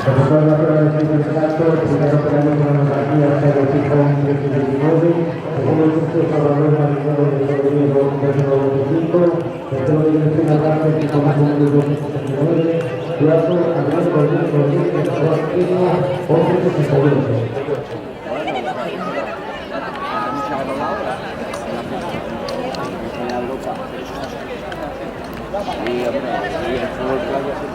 Recuerdo la prueba de campeonato, primero peleando con la partida hasta el equipo 19, segundo el curso Salvador Marinero de Rodrigo 25, tercero dirección al barco el equipo más número 269, cuarto Adrián Rodríguez de Salvador Marino 1168. Y el fútbol playa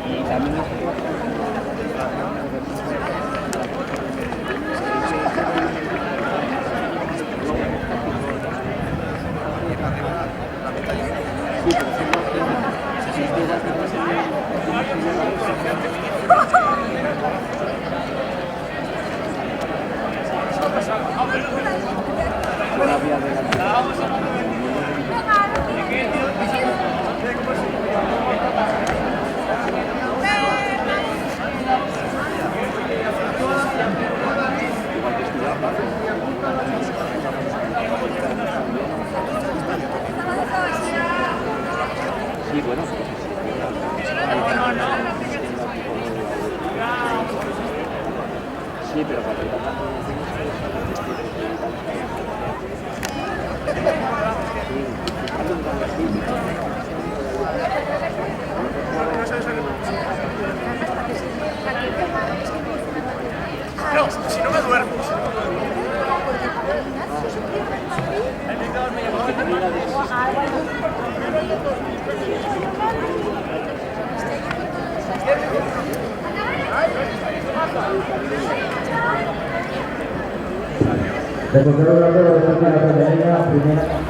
y también sí, bueno. Sí, pero no, si no me duermo. Recordemos la prueba de la primera.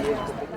ellos